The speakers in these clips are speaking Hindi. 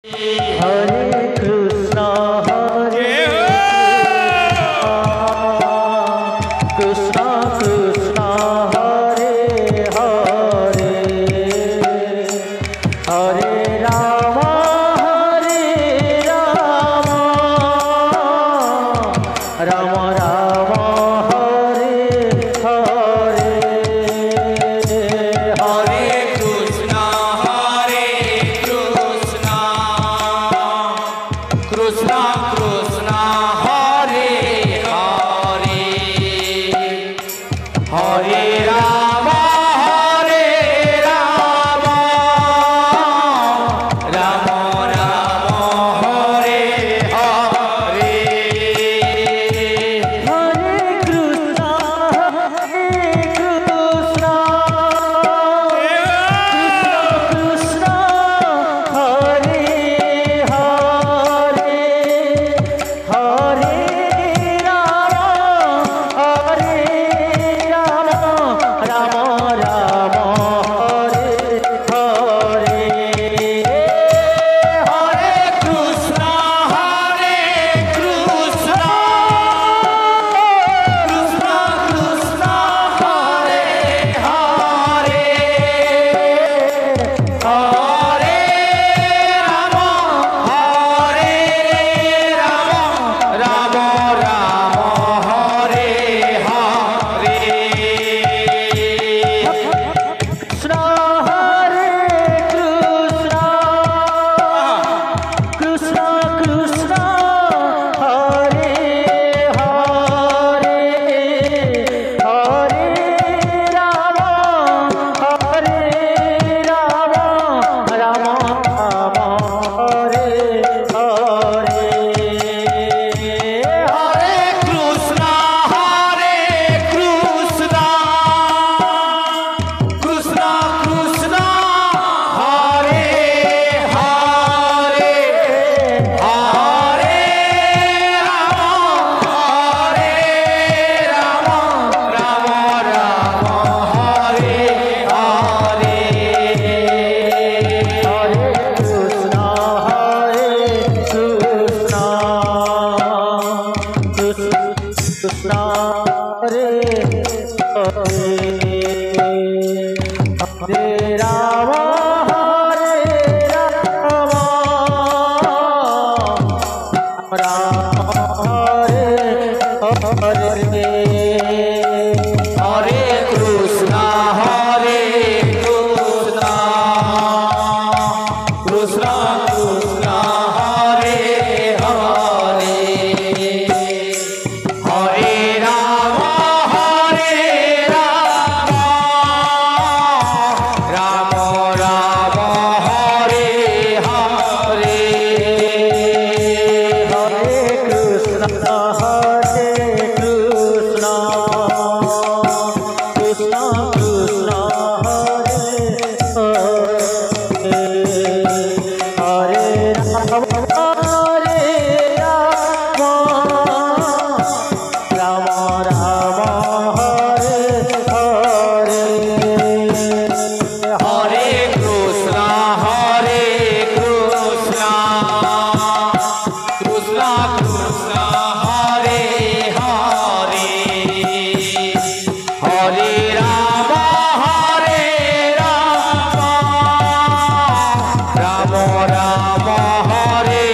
हरे कृष्णा कृष्णा कृष्णा हरे हरे हरे राम राम राम हरे हरे हरे कृष्णा कृष्णा कृष्णा हरे हरे हरे राम राम राम हरे हरे हरे कृष्णा कृष्णा कृष्णा हरे हरे हरे राम राम राम हरे हरे हरे कृष्णा कृष्णा कृष्णा हरे हरे हरे राम राम राम हरे हरे कृष्णा हरे कृष्णा कृष्णा कृष्णा हरे हरे हरे राम राम राम हरे हरे हरे कृष्णा कृष्णा कृष्णा हरे हरे हरे राम राम राम हरे हरे हरे कृष्णा कृष्णा हरे हरे हरे राम राम हरे हरे हरे कृष्णा कृष्णा कृष्णा हरे हरे हरे राम राम राम हरे हरे हरे कृष्णा कृष्णा कृष्णा कृष्णा हरे हरे राम राम हरे हरे हरे कृष्णा कृष्णा कृष्णा हरे हरे हरे राम राम राम हरे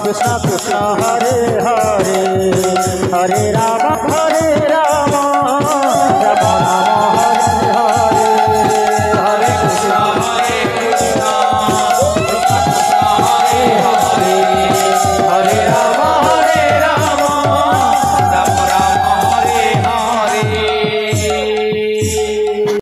कृष्ण कृष्ण हरे हरे हरे राम